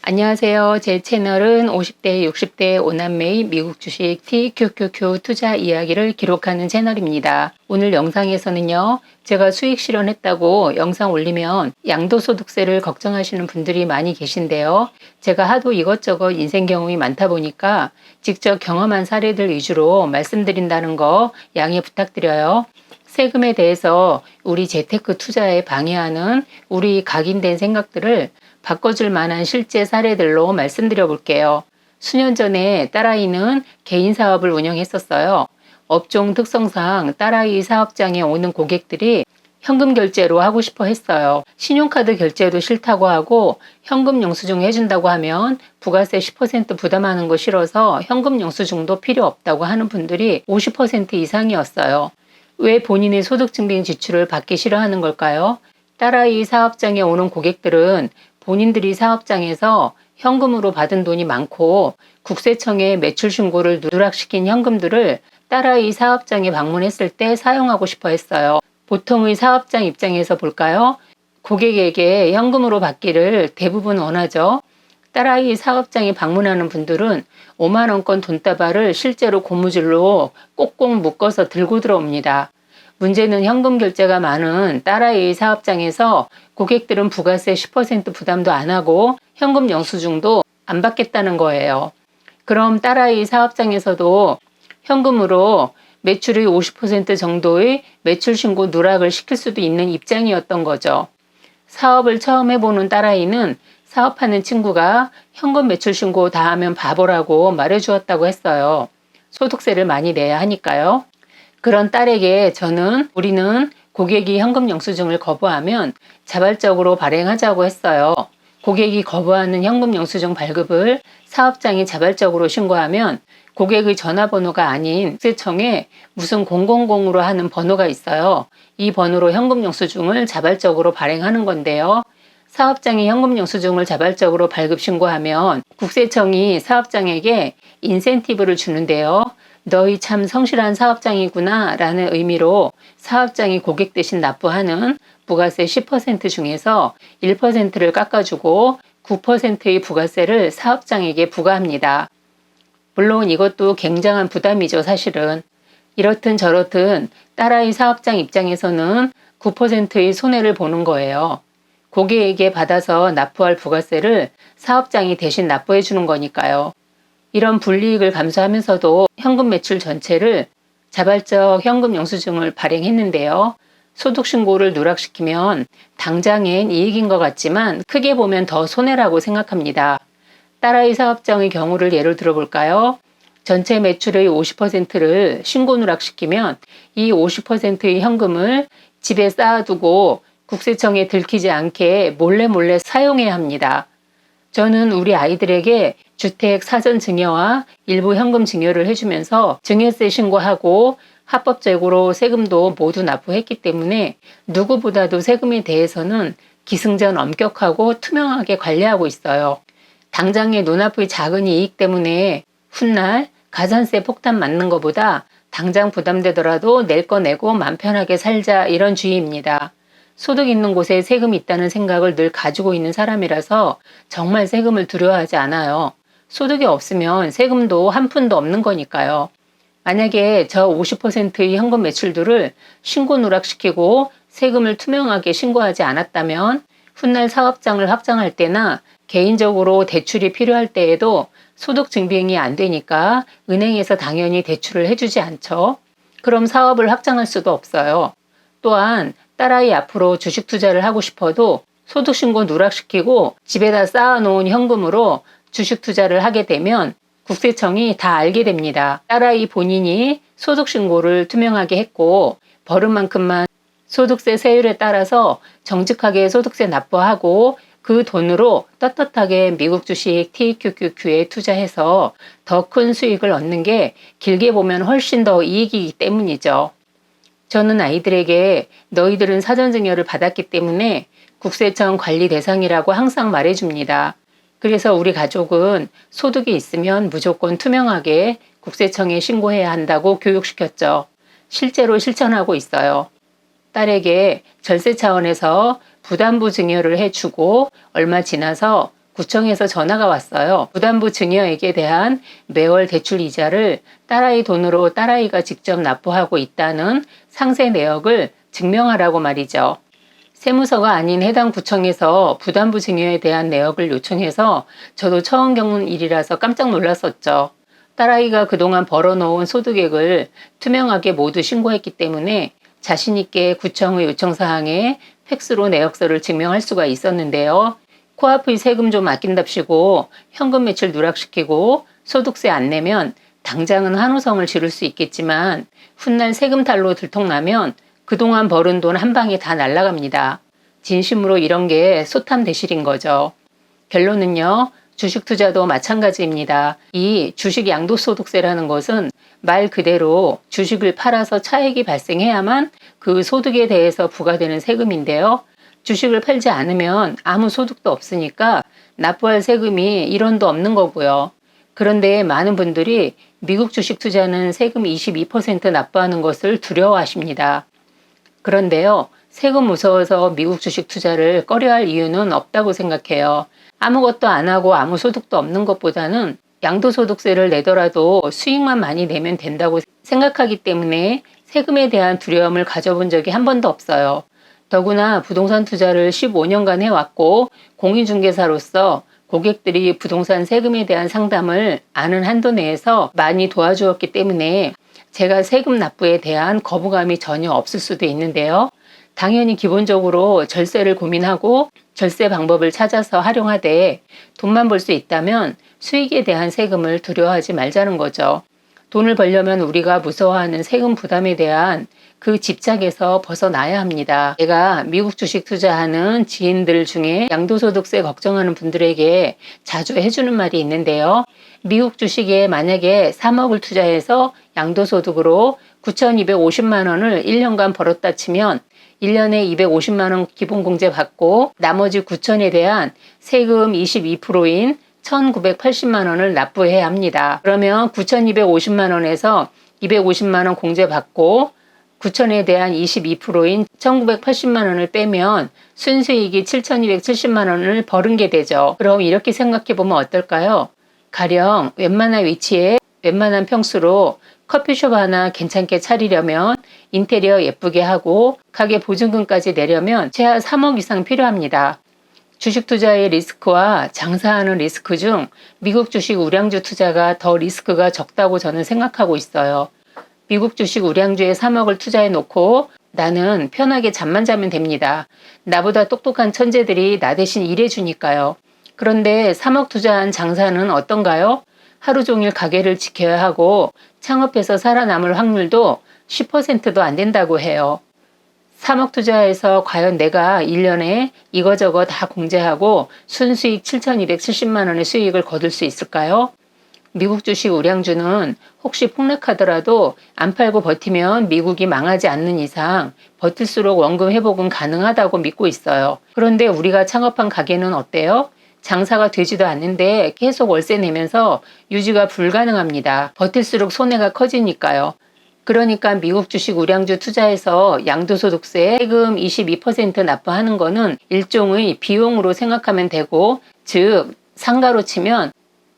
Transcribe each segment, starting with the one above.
안녕하세요. 제 채널은 50대, 60대 오남매의 미국 주식 TQQQ 투자 이야기를 기록하는 채널입니다. 오늘 영상에서는요, 제가 수익 실현했다고 영상 올리면 양도소득세를 걱정하시는 분들이 많이 계신데요. 제가 하도 이것저것 인생 경험이 많다 보니까 직접 경험한 사례들 위주로 말씀드린다는 거 양해 부탁드려요. 세금에 대해서 우리 재테크 투자에 방해하는 우리 각인된 생각들을 바꿔줄 만한 실제 사례들로 말씀드려 볼게요. 수년 전에 딸아이는 개인 사업을 운영했었어요. 업종 특성상 딸아이 사업장에 오는 고객들이 현금 결제로 하고 싶어 했어요. 신용카드 결제도 싫다고 하고 현금 영수증 해준다고 하면 부가세 10% 부담하는 거 싫어서 현금 영수증도 필요 없다고 하는 분들이 50% 이상이었어요. 왜 본인의 소득증빙 지출을 받기 싫어하는 걸까요? 딸아이 사업장에 오는 고객들은 본인들이 사업장에서 현금으로 받은 돈이 많고 국세청에 매출 신고를 누락시킨 현금들을 딸아이 사업장에 방문했을 때 사용하고 싶어 했어요. 보통의 사업장 입장에서 볼까요? 고객에게 현금으로 받기를 대부분 원하죠. 딸아이 사업장에 방문하는 분들은 5만 원권 돈다발을 실제로 고무줄로 꼭꼭 묶어서 들고 들어옵니다. 문제는 현금 결제가 많은 딸아이 사업장에서 고객들은 부가세 10% 부담도 안 하고 현금 영수증도 안 받겠다는 거예요. 그럼 딸아이 사업장에서도 현금으로 매출의 50% 정도의 매출 신고 누락을 시킬 수도 있는 입장이었던 거죠. 사업을 처음 해보는 딸아이는 사업하는 친구가 현금 매출 신고 다 하면 바보라고 말해주었다고 했어요. 소득세를 많이 내야 하니까요. 그런 딸에게 우리는 고객이 현금 영수증을 거부하면 자발적으로 발행하자고 했어요. 고객이 거부하는 현금 영수증 발급을 사업장이 자발적으로 신고하면 고객의 전화번호가 아닌 국세청에 무슨 000으로 하는 번호가 있어요. 이 번호로 현금 영수증을 자발적으로 발행하는 건데요. 사업장이 현금 영수증을 자발적으로 발급 신고하면 국세청이 사업장에게 인센티브를 주는데요. 너희 참 성실한 사업장이구나 라는 의미로 사업장이 고객 대신 납부하는 부가세 10% 중에서 1%를 깎아주고 9%의 부가세를 사업장에게 부과합니다. 물론 이것도 굉장한 부담이죠, 사실은. 이렇든 저렇든 딸아이 사업장 입장에서는 9%의 손해를 보는 거예요. 고객에게 받아서 납부할 부가세를 사업장이 대신 납부해 주는 거니까요. 이런 불이익을 감수하면서도 현금 매출 전체를 자발적 현금 영수증을 발행했는데요. 소득신고를 누락시키면 당장엔 이익인 것 같지만 크게 보면 더 손해라고 생각합니다. 딸아이 사업장의 경우를 예를 들어볼까요? 전체 매출의 50%를 신고 누락시키면 이 50%의 현금을 집에 쌓아두고 국세청에 들키지 않게 몰래 사용해야 합니다. 저는 우리 아이들에게 주택 사전 증여와 일부 현금 증여를 해주면서 증여세 신고하고 합법적으로 세금도 모두 납부했기 때문에 누구보다도 세금에 대해서는 기승전 엄격하고 투명하게 관리하고 있어요. 당장의 눈앞의 작은 이익 때문에 훗날 가산세 폭탄 맞는 것보다 당장 부담되더라도 낼 거 내고 맘 편하게 살자, 이런 주의입니다. 소득 있는 곳에 세금이 있다는 생각을 늘 가지고 있는 사람이라서 정말 세금을 두려워하지 않아요. 소득이 없으면 세금도 한 푼도 없는 거니까요. 만약에 저 50%의 현금 매출들을 신고 누락시키고 세금을 투명하게 신고하지 않았다면 훗날 사업장을 확장할 때나 개인적으로 대출이 필요할 때에도 소득 증빙이 안 되니까 은행에서 당연히 대출을 해주지 않죠. 그럼 사업을 확장할 수도 없어요. 또한 딸아이 앞으로 주식 투자를 하고 싶어도 소득신고 누락시키고 집에다 쌓아놓은 현금으로 주식 투자를 하게 되면 국세청이 다 알게 됩니다. 딸아이 본인이 소득신고를 투명하게 했고 벌은만큼만 소득세 세율에 따라서 정직하게 소득세 납부하고 그 돈으로 떳떳하게 미국 주식 TQQQ에 투자해서 더 큰 수익을 얻는 게 길게 보면 훨씬 더 이익이기 때문이죠. 저는 아이들에게 너희들은 사전증여를 받았기 때문에 국세청 관리 대상이라고 항상 말해줍니다. 그래서 우리 가족은 소득이 있으면 무조건 투명하게 국세청에 신고해야 한다고 교육시켰죠. 실제로 실천하고 있어요. 딸에게 절세 차원에서 부담부 증여를 해주고 얼마 지나서 구청에서 전화가 왔어요. 부담부 증여액에 대한 매월 대출 이자를 딸아이 돈으로 딸아이가 직접 납부하고 있다는 상세 내역을 증명하라고 말이죠. 세무서가 아닌 해당 구청에서 부담부 증여에 대한 내역을 요청해서 저도 처음 겪는 일이라서 깜짝 놀랐었죠. 딸아이가 그동안 벌어놓은 소득액을 투명하게 모두 신고했기 때문에 자신있게 구청의 요청사항에 팩스로 내역서를 증명할 수가 있었는데요. 코앞의 세금 좀 아낀답시고 현금 매출 누락시키고 소득세 안 내면 당장은 환호성을 지를 수 있겠지만 훗날 세금 탈로 들통나면 그동안 벌은 돈 한 방에 다 날아갑니다. 진심으로 이런 게 소탐대실인 거죠. 결론은요. 주식 투자도 마찬가지입니다. 이 주식 양도소득세라는 것은 말 그대로 주식을 팔아서 차익이 발생해야만 그 소득에 대해서 부과되는 세금인데요. 주식을 팔지 않으면 아무 소득도 없으니까 납부할 세금이 1원도 없는 거고요. 그런데 많은 분들이 미국 주식 투자는 세금 22% 납부하는 것을 두려워하십니다. 그런데요, 세금 무서워서 미국 주식 투자를 꺼려할 이유는 없다고 생각해요. 아무것도 안 하고 아무 소득도 없는 것보다는 양도소득세를 내더라도 수익만 많이 내면 된다고 생각하기 때문에 세금에 대한 두려움을 가져본 적이 한 번도 없어요. 더구나 부동산 투자를 15년간 해왔고 공인중개사로서 고객들이 부동산 세금에 대한 상담을 아는 한도 내에서 많이 도와주었기 때문에 제가 세금 납부에 대한 거부감이 전혀 없을 수도 있는데요. 당연히 기본적으로 절세를 고민하고 절세 방법을 찾아서 활용하되 돈만 벌 수 있다면 수익에 대한 세금을 두려워하지 말자는 거죠. 돈을 벌려면 우리가 무서워하는 세금 부담에 대한 그 집착에서 벗어나야 합니다. 제가 미국 주식 투자하는 지인들 중에 양도소득세 걱정하는 분들에게 자주 해주는 말이 있는데요. 미국 주식에 만약에 3억을 투자해서 양도소득으로 9,250만 원을 1년간 벌었다 치면 1년에 250만 원 기본공제 받고 나머지 9천에 대한 세금 22%인 1,980만 원을 납부해야 합니다. 그러면 9,250만 원에서 250만 원 공제 받고 9천에 대한 22%인 1,980만 원을 빼면 순수익이 7,270만 원을 벌은 게 되죠. 그럼 이렇게 생각해 보면 어떨까요? 가령 웬만한 위치에 웬만한 평수로 커피숍 하나 괜찮게 차리려면 인테리어 예쁘게 하고 가게 보증금까지 내려면 최하 3억 이상 필요합니다. 주식 투자의 리스크와 장사하는 리스크 중 미국 주식 우량주 투자가 더 리스크가 적다고 저는 생각하고 있어요. 미국 주식 우량주에 3억을 투자해 놓고 나는 편하게 잠만 자면 됩니다. 나보다 똑똑한 천재들이 나 대신 일해 주니까요. 그런데 3억 투자한 장사는 어떤가요? 하루 종일 가게를 지켜야 하고 창업해서 살아남을 확률도 10%도 안 된다고 해요. 3억 투자해서 과연 내가 1년에 이거저거 다 공제하고 순수익 7,270만 원의 수익을 거둘 수 있을까요? 미국 주식 우량주는 혹시 폭락하더라도 안 팔고 버티면 미국이 망하지 않는 이상 버틸수록 원금 회복은 가능하다고 믿고 있어요. 그런데 우리가 창업한 가게는 어때요? 장사가 되지도 않는데 계속 월세 내면서 유지가 불가능합니다. 버틸수록 손해가 커지니까요. 그러니까 미국 주식 우량주 투자해서 양도소득세 세금 22% 납부하는 거는 일종의 비용으로 생각하면 되고, 즉 상가로 치면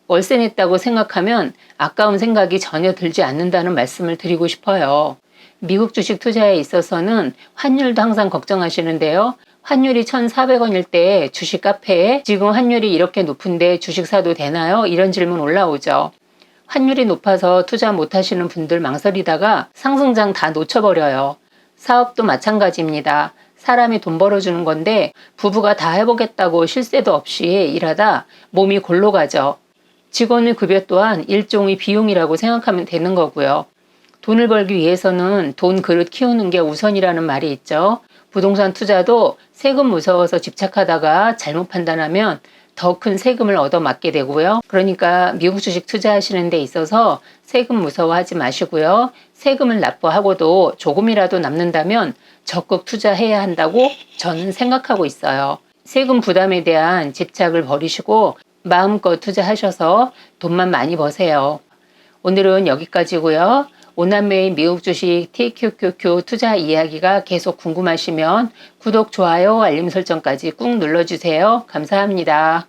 월세 냈다고 생각하면 아까운 생각이 전혀 들지 않는다는 말씀을 드리고 싶어요. 미국 주식 투자에 있어서는 환율도 항상 걱정하시는데요. 환율이 1,400원일 때 주식 카페에 지금 환율이 이렇게 높은데 주식 사도 되나요? 이런 질문 올라오죠. 환율이 높아서 투자 못하시는 분들 망설이다가 상승장 다 놓쳐버려요. 사업도 마찬가지입니다. 사람이 돈 벌어주는 건데 부부가 다 해보겠다고 쉴 새도 없이 일하다 몸이 골로 가죠. 직원의 급여 또한 일종의 비용이라고 생각하면 되는 거고요. 돈을 벌기 위해서는 돈 그릇 키우는 게 우선이라는 말이 있죠. 부동산 투자도 세금 무서워서 집착하다가 잘못 판단하면 더 큰 세금을 얻어맞게 되고요. 그러니까 미국 주식 투자하시는 데 있어서 세금 무서워하지 마시고요. 세금을 납부하고도 조금이라도 남는다면 적극 투자해야 한다고 저는 생각하고 있어요. 세금 부담에 대한 집착을 버리시고 마음껏 투자하셔서 돈만 많이 버세요. 오늘은 여기까지고요. 오남매인 미국 주식 TQQQ 투자 이야기가 계속 궁금하시면 구독, 좋아요, 알림 설정까지 꾹 눌러주세요. 감사합니다.